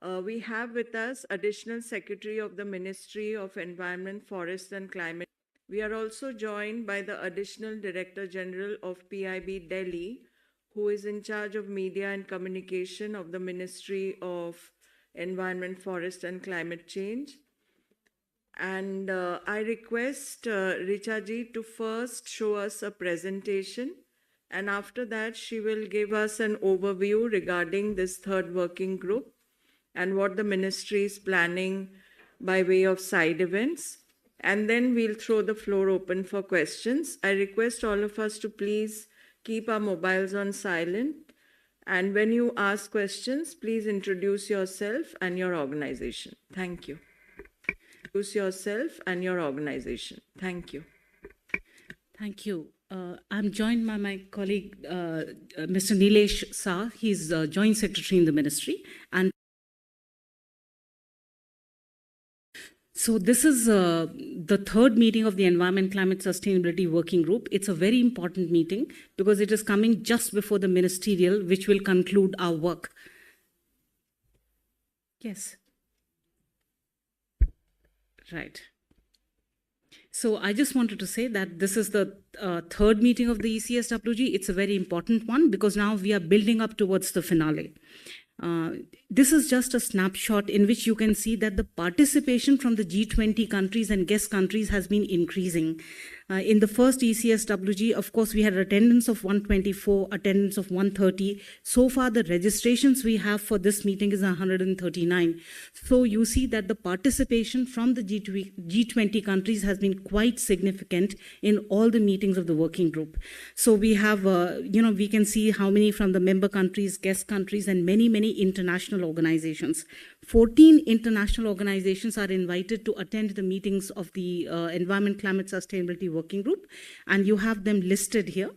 We have with us Additional Secretary of the Ministry of Environment, Forest and Climate. We are also joined by the Additional Director General of PIB Delhi, who is in charge of media and communication of the Ministry of Environment, Forest and Climate Change. And I request Richa ji to first show us a presentation, and after that she will give us an overview regarding this third working group and what the ministry is planning by way of side events. And then we'll throw the floor open for questions. I request all of us to please keep our mobiles on silent. And when you ask questions, please introduce yourself and your organization. Thank you. Introduce yourself and your organization. Thank you. Thank you. I'm joined by my colleague, Mr. Nilesh Shah. He's Joint Secretary in the Ministry. And so this is the third meeting of the Environment, Climate, Sustainability Working Group. It's a very important meeting because it is coming just before the ministerial, which will conclude our work. Yes. Right. So I just wanted to say that this is the third meeting of the ECSWG. It's a very important one because now we are building up towards the finale. This is just a snapshot in which you can see that the participation from the G20 countries and guest countries has been increasing. In the first ECSWG, of course, we had attendance of 124, attendance of 130. So far, the registrations we have for this meeting is 139. So you see that the participation from the G20 countries has been quite significant in all the meetings of the working group. So we have, we can see how many from the member countries, guest countries, and many, many international organizations. 14 international organizations are invited to attend the meetings of the Environment, Climate, Sustainability Working Group, and you have them listed here.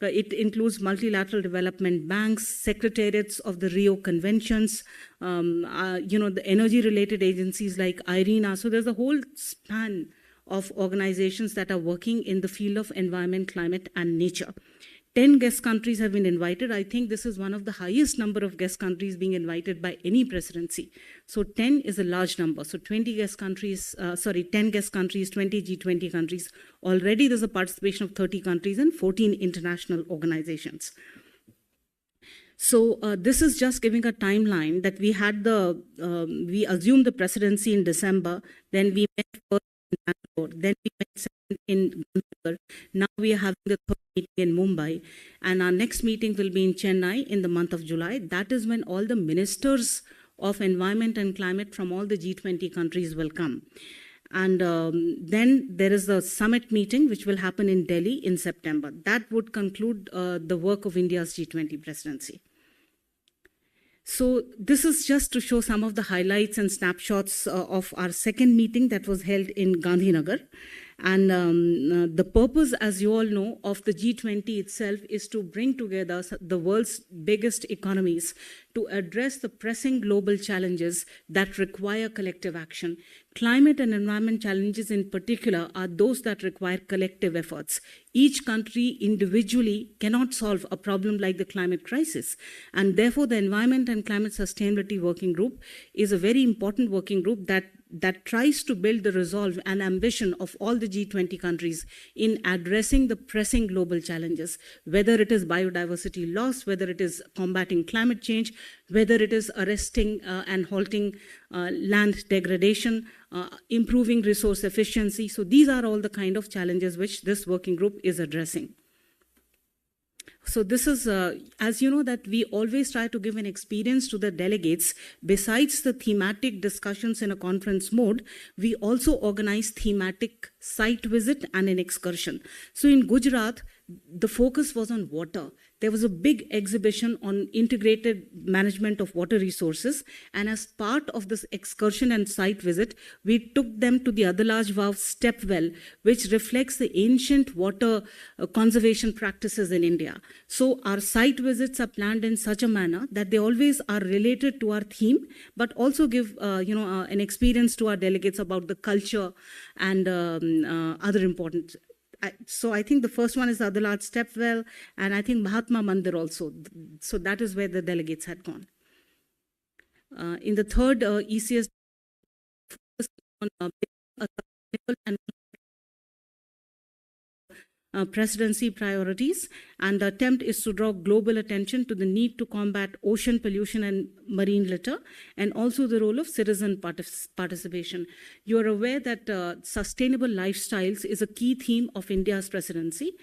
It includes multilateral development banks, secretariats of the Rio Conventions, the energy-related agencies like IRENA. So there's a whole span of organizations that are working in the field of environment, climate, and nature. 10 guest countries have been invited. I think this is one of the highest number of guest countries being invited by any presidency. So 10 is a large number. So 10 guest countries, 20 G20 countries. Already there's a participation of 30 countries and 14 international organizations. So this is just giving a timeline that we had we assumed the presidency in December, then we met first in Bangalore, then we met second in Gandhinagar. Now we are having the third meeting in Mumbai, and our next meeting will be in Chennai in the month of July. That is when all the ministers of environment and climate from all the G20 countries will come. And then there is the summit meeting, which will happen in Delhi in September. That would conclude the work of India's G20 presidency. So this is just to show some of the highlights and snapshots of our second meeting that was held in Gandhinagar. And the purpose, as you all know, of the G20 itself is to bring together the world's biggest economies to address the pressing global challenges that require collective action. Climate and environment challenges in particular are those that require collective efforts. Each country individually cannot solve a problem like the climate crisis. And therefore, the Environment and Climate Sustainability Working Group is a very important working group that tries to build the resolve and ambition of all the G20 countries in addressing the pressing global challenges, whether it is biodiversity loss, whether it is combating climate change, whether it is arresting and halting land degradation, improving resource efficiency. So these are all the kind of challenges which this working group is addressing. So this is, as you know, that we always try to give an experience to the delegates. Besides the thematic discussions in a conference mode, we also organize thematic site visit and an excursion. So in Gujarat, the focus was on water. There was a big exhibition on integrated management of water resources. And as part of this excursion and site visit, we took them to the Adalaj Vav step well, which reflects the ancient water conservation practices in India. So our site visits are planned in such a manner that they always are related to our theme, but also give an experience to our delegates about the culture and other important. So I think the first one is Adalaj Stepwell, and I think Mahatma Mandir also. So that is where the delegates had gone. In the third ECS on a sustainable and presidency priorities, and the attempt is to draw global attention to the need to combat ocean pollution and marine litter, and also the role of citizen participation. You are aware that sustainable lifestyles is a key theme of India's presidency.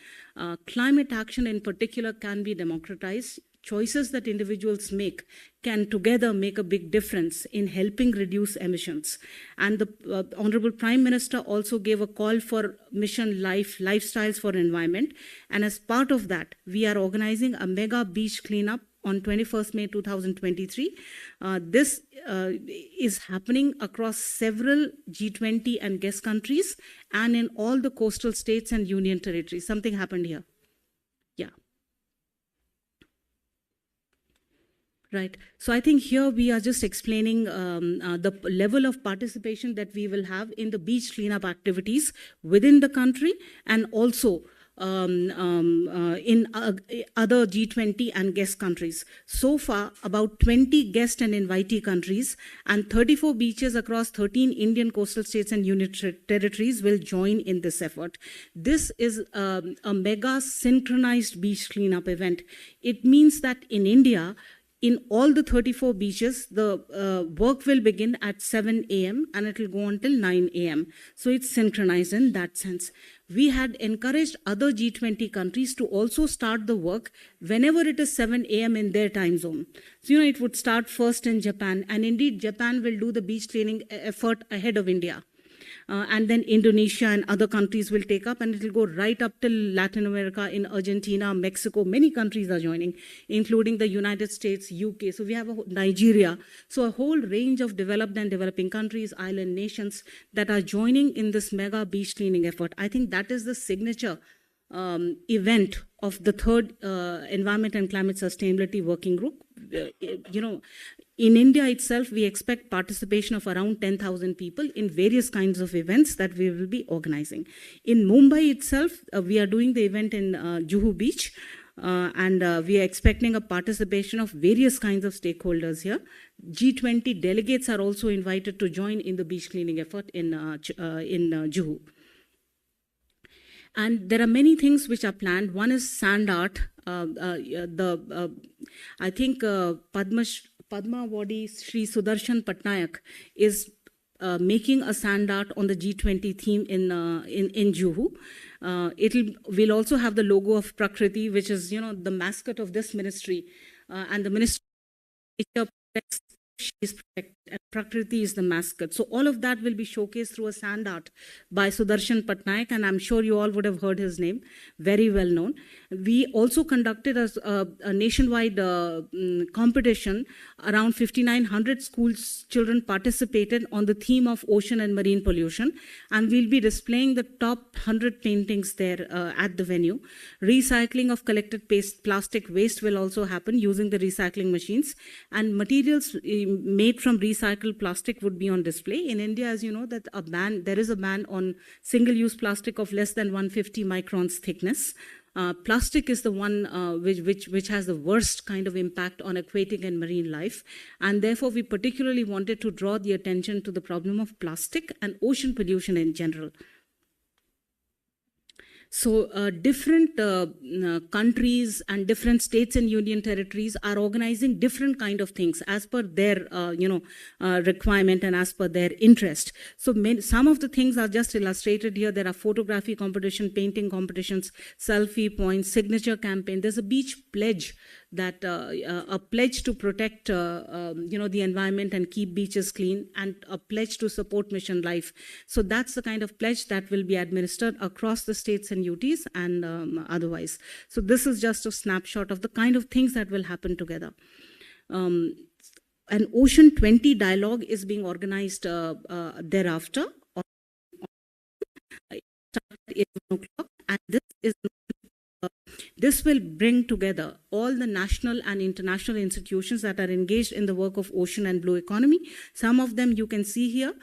Climate action in particular can be democratized. Choices that individuals make can together make a big difference in helping reduce emissions. And the Honorable Prime Minister also gave a call for Mission Life, Lifestyles for Environment. And as part of that, we are organizing a mega beach cleanup on 21st May 2023. This is happening across several G20 and guest countries and in all the coastal states and union territories. Something happened here. Yeah. Right. So I think here we are just explaining the level of participation that we will have in the beach cleanup activities within the country and also in other G20 and guest countries. So far, about 20 guest and invitee countries and 34 beaches across 13 Indian coastal states and union territories will join in this effort. This is a mega synchronized beach cleanup event. It means that in India, in all the 34 beaches, the work will begin at 7 a.m. and it will go until 9 a.m. So it's synchronized in that sense. We had encouraged other G20 countries to also start the work whenever it is 7 a.m. in their time zone. So, it would start first in Japan, and indeed Japan will do the beach cleaning effort ahead of India. And then Indonesia and other countries will take up, and it will go right up till Latin America, in Argentina, Mexico. Many countries are joining, including the United States, UK. So we have Nigeria. So a whole range of developed and developing countries, island nations that are joining in this mega beach cleaning effort. I think that is the signature event of the third Environment and Climate Sustainability Working Group. In India itself, we expect participation of around 10,000 people in various kinds of events that we will be organizing. In Mumbai itself, we are doing the event in Juhu Beach, and we are expecting a participation of various kinds of stakeholders here. G20 delegates are also invited to join in the beach cleaning effort in Juhu. And there are many things which are planned. One is sand art. I think Padmavadi Sri Sudarshan Patnaik is making a sand art on the G20 theme in Juhu. We'll also have the logo of Prakriti, which is the mascot of this ministry, and the Ministry of Nature is protected, and Prakriti is the mascot. So all of that will be showcased through a sand art by Sudarshan Patnaik, and I'm sure you all would have heard his name, very well known. We also conducted a nationwide competition. Around 5,900 children participated on the theme of ocean and marine pollution, and we'll be displaying the top 100 paintings there at the venue. Recycling of collected plastic waste will also happen using the recycling machines, and materials made from recycled plastic would be on display. In India, as you know, that there is a ban on single-use plastic of less than 150 microns thickness. Plastic is the one which has the worst kind of impact on aquatic and marine life, and therefore we particularly wanted to draw the attention to the problem of plastic and ocean pollution in general. So different countries and different states and union territories are organizing different kind of things as per their requirement and as per their interest. So some of the things are just illustrated here. There are photography competition, painting competitions, selfie points, signature campaign. There's a beach pledge, that a pledge to protect the environment and keep beaches clean, and a pledge to support Mission Life. So that's the kind of pledge that will be administered across the states and UTs and otherwise. So this is just a snapshot of the kind of things that will happen together. An Ocean 20 dialogue is being organized thereafter. It starts at 11 o'clock, and this will bring together all the national and international institutions that are engaged in the work of ocean and blue economy. Some of them you can see here: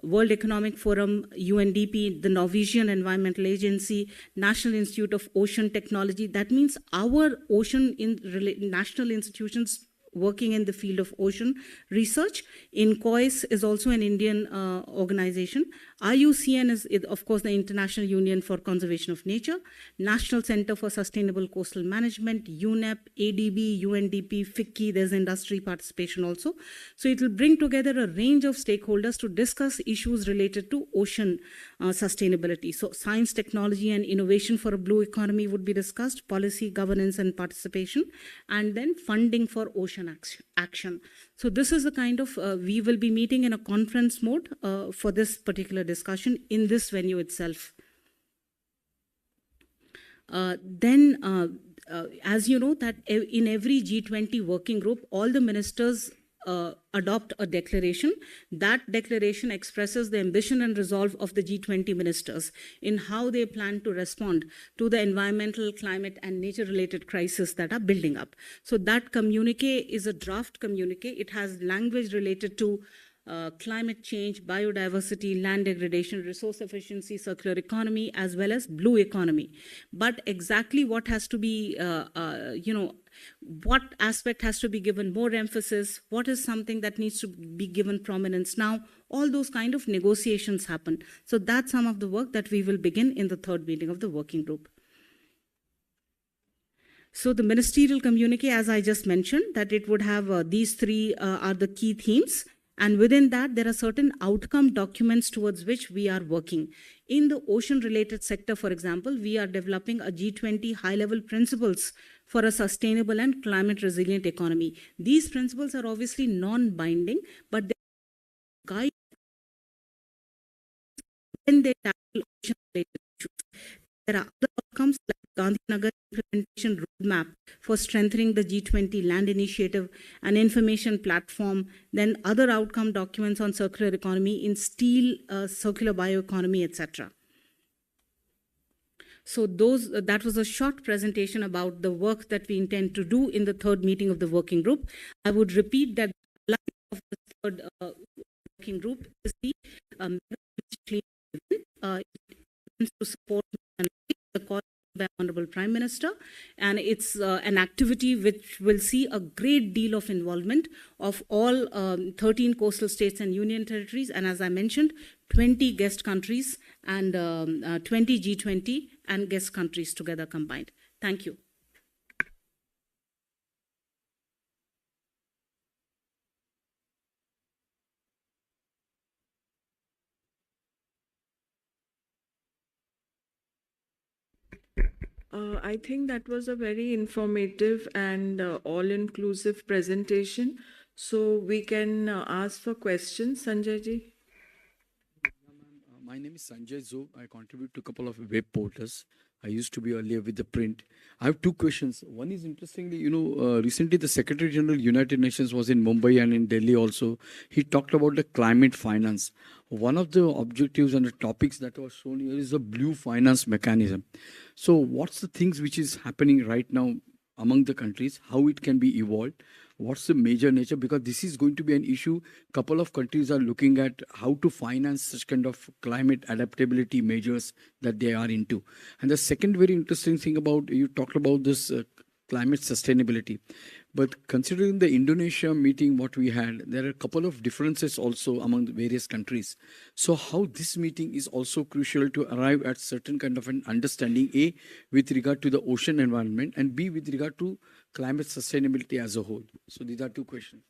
World Economic Forum, UNDP, the Norwegian Environmental Agency, National Institute of Ocean Technology. That means our national institutions working in the field of ocean research. INCOIS is also an Indian organization. IUCN is, of course, the International Union for Conservation of Nature, National Center for Sustainable Coastal Management, UNEP, ADB, UNDP, FICCI, there's industry participation also. So it will bring together a range of stakeholders to discuss issues related to ocean sustainability. So science, technology, and innovation for a blue economy would be discussed, policy, governance, and participation, and then funding for ocean action. So this is the kind of, we will be meeting in a conference mode for this particular discussion in this venue itself. As you know, that in every G20 working group, all the ministers adopt a declaration. That declaration expresses the ambition and resolve of the G20 ministers in how they plan to respond to the environmental, climate, and nature-related crises that are building up. So that communique is a draft communique. It has language related to climate change, biodiversity, land degradation, resource efficiency, circular economy, as well as blue economy. But exactly what has to be, what aspect has to be given more emphasis, what is something that needs to be given prominence now, all those kind of negotiations happen. So that's some of the work that we will begin in the third meeting of the working group. So the ministerial communique, as I just mentioned, that it would have these three are the key themes. And within that, there are certain outcome documents towards which we are working. In the ocean-related sector, for example, we are developing a G20 high-level principles for a sustainable and climate-resilient economy. These principles are obviously non-binding, but they guide when they tackle ocean-related issues. There are other outcomes like Gandhinagar implementation roadmap for strengthening the G20 land initiative, an information platform, then other outcome documents on circular economy in steel, circular bioeconomy, etc. So that was a short presentation about the work that we intend to do in the third meeting of the working group. I would repeat that the line of the third working group is the clean to support the call by Honorable Prime Minister, and it's an activity which will see a great deal of involvement of all 13 coastal states and union territories, and as I mentioned, 20 guest countries and 20 G20 and guest countries together combined. Thank you. I think that was a very informative and all-inclusive presentation. So we can ask for questions, Sanjay ji. My name is Sanjay Zog. I contribute to a couple of web portals. I used to be earlier with the print. I have two questions. One is interestingly, recently the Secretary General United Nations was in Mumbai and in Delhi also. He talked about the climate finance. One of the objectives and the topics that was shown here is the blue finance mechanism. So what's the things which is happening right now among the countries, how it can be evolved? What's the major nature? Because this is going to be an issue. Couple of countries are looking at how to finance such kind of climate adaptability measures that they are into. And the second very interesting thing about, you talked about this climate sustainability. But considering the Indonesia meeting, what we had, there are a couple of differences also among the various countries. So how this meeting is also crucial to arrive at certain kind of an understanding, A, with regard to the ocean environment, and B, with regard to climate sustainability as a whole. So these are two questions.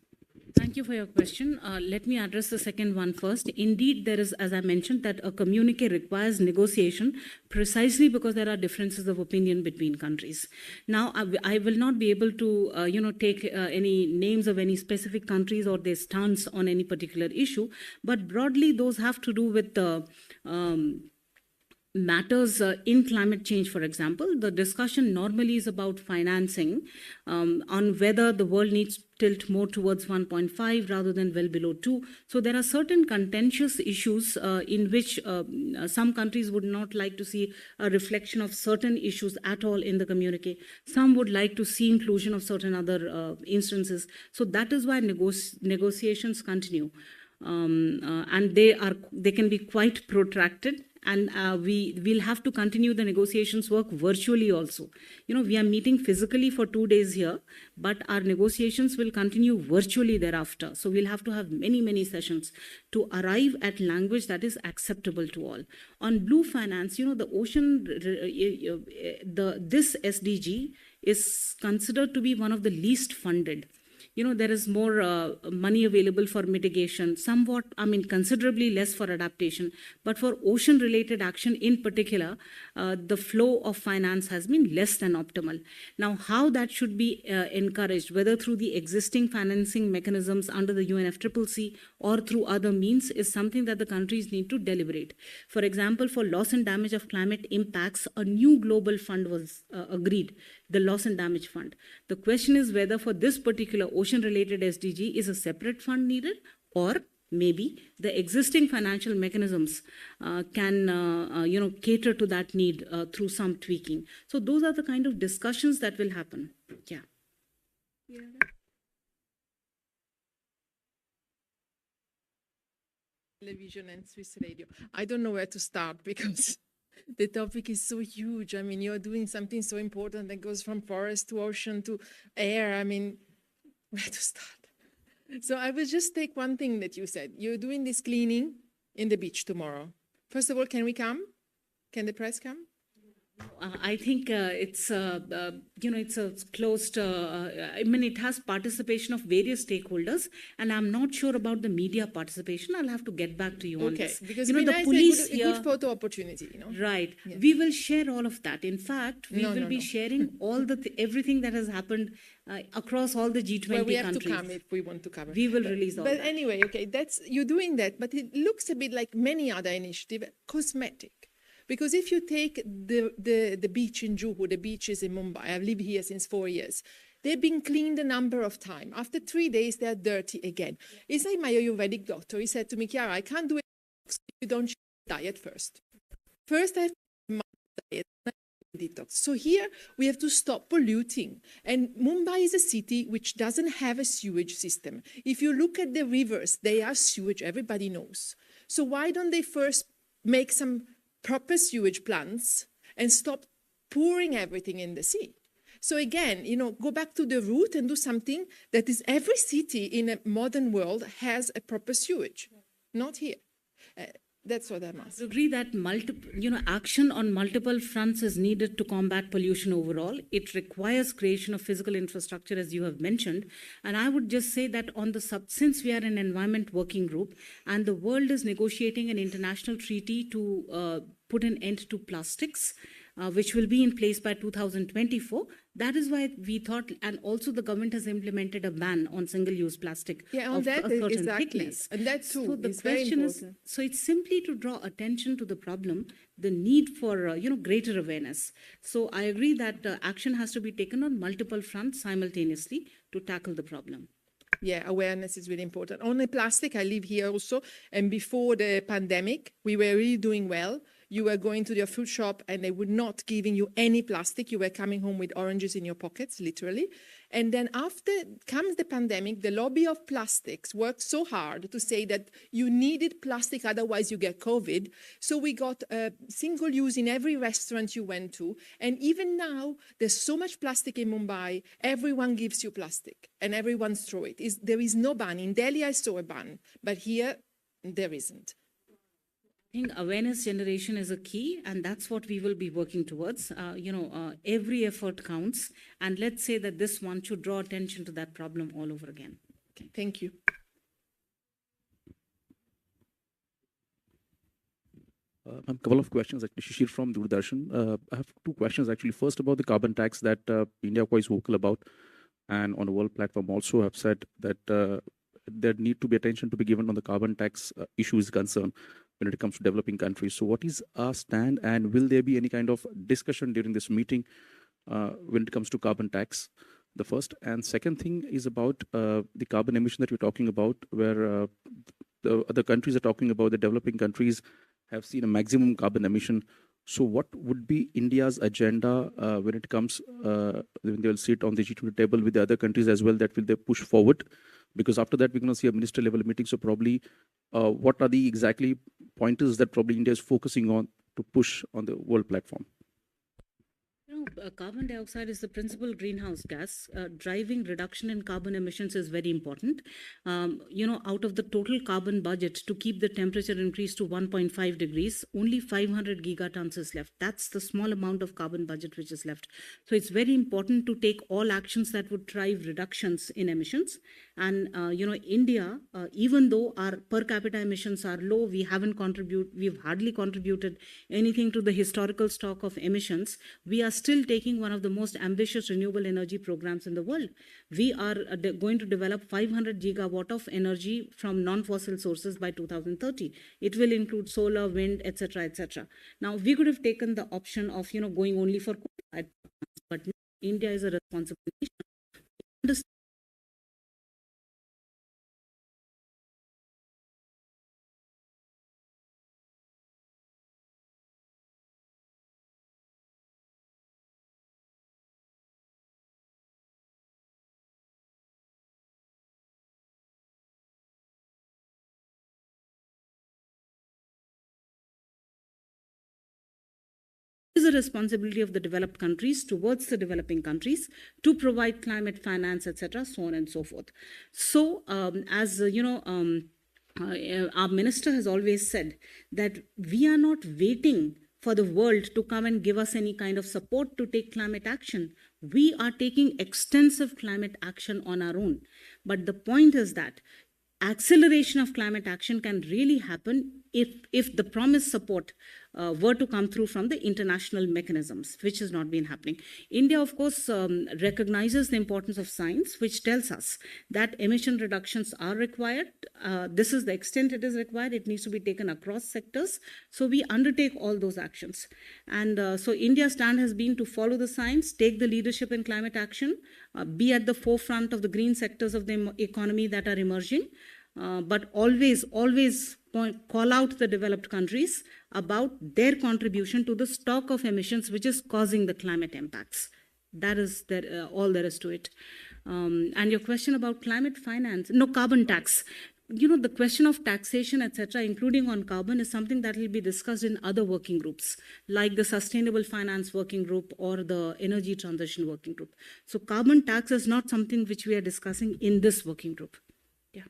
Thank you for your question. Let me address the second one first. Indeed, there is, as I mentioned, that a communique requires negotiation precisely because there are differences of opinion between countries. Now, I will not be able to, take any names of any specific countries or their stance on any particular issue, but broadly, those have to do with the matters in climate change, for example. The discussion normally is about financing on whether the world needs to tilt more towards 1.5 rather than well below 2. So there are certain contentious issues in which some countries would not like to see a reflection of certain issues at all in the communique. Some would like to see inclusion of certain other instances. So that is why negotiations continue. And they can be quite protracted, And we'll have to continue the negotiations work virtually also. We are meeting physically for 2 days here, but our negotiations will continue virtually thereafter. So we'll have to have many sessions to arrive at language that is acceptable to all. On blue finance, the ocean, this SDG is considered to be one of the least funded. There is more money available for mitigation, somewhat, considerably less for adaptation. But for ocean-related action in particular, the flow of finance has been less than optimal. Now, how that should be encouraged, whether through the existing financing mechanisms under the UNFCCC or through other means, is something that the countries need to deliberate. For example, for loss and damage of climate impacts, a new global fund was agreed, the loss and damage fund. The question is whether for this particular ocean-related SDG is a separate fund needed, or maybe the existing financial mechanisms can cater to that need through some tweaking. So those are the kind of discussions that will happen. Yeah. Television and Swiss radio. I don't know where to start because the topic is so huge. I mean, you're doing something so important that goes from forest to ocean to air. I mean, where to start? So I will just take one thing that you said. You're doing this cleaning in the beach tomorrow. First of all, can we come? Can the press come? I think it's a closed, it has participation of various stakeholders, and I'm not sure about the media participation. I'll have to get back to you on this. Because the nice, police a good photo opportunity. Right. Yes. We will share all of that. In fact, we will be sharing all everything that has happened across all the G20 well, we have countries. to come if we want to cover. We will release all but that. Anyway, okay, you're doing that, but it looks a bit like many other initiatives, cosmetic. Because if you take the beach in Juhu, the beaches in Mumbai, I've lived here since 4 years, they've been cleaned a number of times. After 3 days, they're dirty again. It's like my Ayurvedic doctor. He said to me, Chiara, I can't do it if you don't change diet first. First, I have to my diet, detox. So here, we have to stop polluting. And Mumbai is a city which doesn't have a sewage system. If you look at the rivers, they are sewage, everybody knows. So why don't they first make some proper sewage plants and stop pouring everything in the sea? So again, go back to the root and do something that is every city in a modern world has a proper sewage. Not here. That's what I'm asking. I agree that action on multiple fronts is needed to combat pollution overall. It requires creation of physical infrastructure, as you have mentioned. And I would just say that since we are an environment working group and the world is negotiating an international treaty to put an end to plastics, which will be in place by 2024. That is why we thought, and also the government has implemented a ban on single-use plastic of a certain exactly. thickness. And that's true. So the it's very question important. is, so it's simply to draw attention to the problem, the need for greater awareness. So I agree that action has to be taken on multiple fronts simultaneously to tackle the problem. Yeah, awareness is really important. On the plastic, I live here also, and before the pandemic, we were really doing well. You were going to your food shop and they were not giving you any plastic. You were coming home with oranges in your pockets, literally. And then after comes the pandemic, the lobby of plastics worked so hard to say that you needed plastic, otherwise you get COVID. So we got single use in every restaurant you went to. And even now, there's so much plastic in Mumbai, everyone gives you plastic and everyone throws it. There is no ban. In Delhi, I saw a ban, but here, there isn't. I think awareness generation is a key, and that's what we will be working towards. Every effort counts, and let's say that this one should draw attention to that problem all over again. Okay, thank you. A couple of questions, actually. Shishir from Doordarshan. I have two questions, actually. First, about the carbon tax that India is vocal about, and on the world platform also have said that there need to be attention to be given on the carbon tax issue is concerned when it comes to developing countries. So what is our stand, and will there be any kind of discussion during this meeting when it comes to carbon tax? The first. And second thing is about the carbon emission that we're talking about, where the other countries are talking about, the developing countries have seen a maximum carbon emission. So what would be India's agenda when it comes, when they'll sit on the G20 table with the other countries as well, that will they push forward? Because after that, we're going to see a minister level meeting. So probably what are the exactly pointers that probably India is focusing on to push on the world platform? Carbon dioxide is the principal greenhouse gas. Driving reduction in carbon emissions is very important. Out of the total carbon budget to keep the temperature increase to 1.5 degrees, only 500 gigatons is left. That's the small amount of carbon budget which is left. So it's very important to take all actions that would drive reductions in emissions. And, India, even though our per capita emissions are low, we've hardly contributed anything to the historical stock of emissions. We are still taking one of the most ambitious renewable energy programs in the world. We are going to develop 500 gigawatt of energy from non-fossil sources by 2030. It will include solar, wind, etc., etc. Now, we could have taken the option of, going only for coal, but India is a responsible nation. Is a responsibility of the developed countries towards the developing countries to provide climate finance, etc., so on and so forth. So, our minister has always said that we are not waiting for the world to come and give us any kind of support to take climate action. We are taking extensive climate action on our own. But the point is that acceleration of climate action can really happen if the promised support were to come through from the international mechanisms, which has not been happening. India, of course, recognizes the importance of science, which tells us that emission reductions are required. This is the extent it is required. It needs to be taken across sectors. So we undertake all those actions. And so India's stand has been to follow the science, take the leadership in climate action, be at the forefront of the green sectors of the economy that are emerging, but always call out the developed countries about their contribution to the stock of emissions which is causing the climate impacts. That is all there is to it. And your question about climate finance, carbon tax. The question of taxation, etc., including on carbon, is something that will be discussed in other working groups, like the Sustainable Finance Working Group or the Energy Transition Working Group. So carbon tax is not something which we are discussing in this working group. Yeah.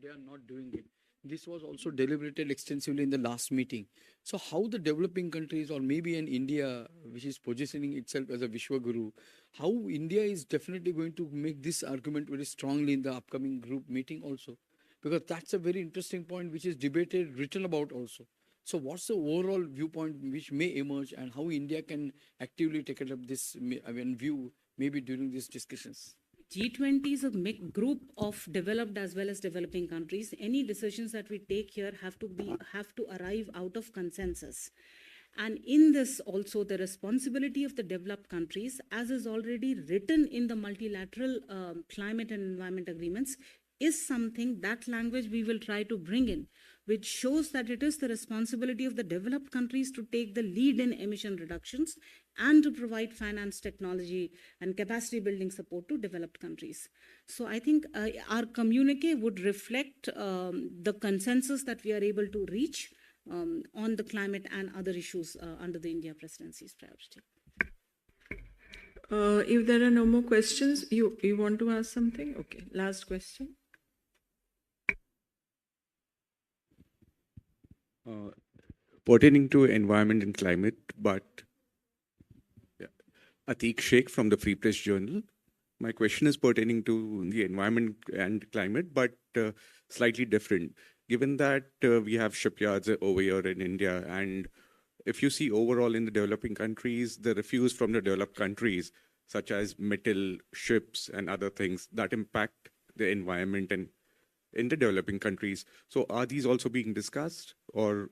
They are not doing it. This was also deliberated extensively in the last meeting. So how the developing countries, or maybe in India, which is positioning itself as a Vishwaguru, how India is definitely going to make this argument very strongly in the upcoming group meeting also? Because that's a very interesting point which is debated, written about also. So what's the overall viewpoint which may emerge, and how India can actively take up this view maybe during these discussions? G20 is a group of developed as well as developing countries. Any decisions that we take here have to arrive out of consensus. And in this also, the responsibility of the developed countries, as is already written in the multilateral climate and environment agreements, is something, that language we will try to bring in, which shows that it is the responsibility of the developed countries to take the lead in emission reductions and to provide finance, technology, and capacity building support to developed countries. So I think our communique would reflect the consensus that we are able to reach on the climate and other issues under the India presidency's priority. If there are no more questions, you want to ask something? Okay, last question. Pertaining to environment and climate, but Atik Sheikh from the Free Press Journal. My question is pertaining to the environment and climate, but slightly different. Given that we have shipyards over here in India, and if you see overall in the developing countries, the refuse from the developed countries, such as metal, ships, and other things that impact the environment and in the developing countries. So are these also being discussed, or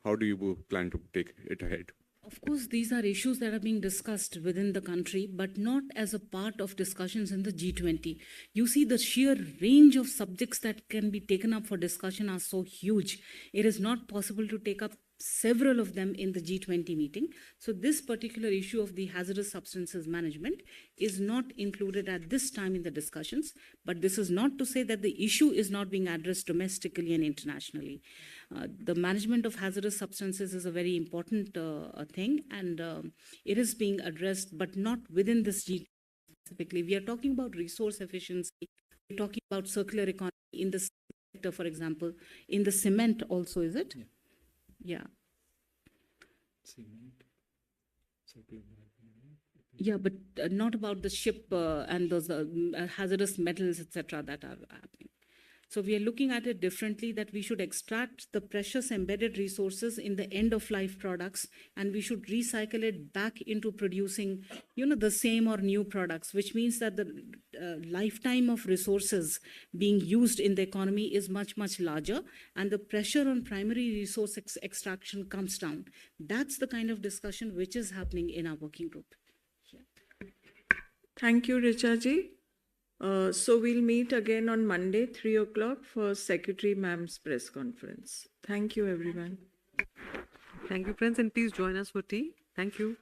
how do you plan to take it ahead? Of course, these are issues that are being discussed within the country, but not as a part of discussions in the G20. You see, the sheer range of subjects that can be taken up for discussion are so huge. It is not possible to take up several of them in the G20 meeting. So this particular issue of the hazardous substances management is not included at this time in the discussions, but this is not to say that the issue is not being addressed domestically and internationally. The management of hazardous substances is a very important thing, and it is being addressed, but not within this G20 specifically. We are talking about resource efficiency, we're talking about circular economy in the sector, for example, in the cement also, is it? Yeah. Yeah, but not about the ship and those hazardous metals, etc., that are happening. So we are looking at it differently, that we should extract the precious embedded resources in the end of life products, and we should recycle it back into producing, the same or new products, which means that the lifetime of resources being used in the economy is much, much larger, and the pressure on primary resource extraction comes down. That's the kind of discussion which is happening in our working group. Thank you, Richa ji. So we'll meet again on Monday, 3 o'clock for Secretary Ma'am's press conference. Thank you, everyone. Thank you, friends, and please join us for tea. Thank you.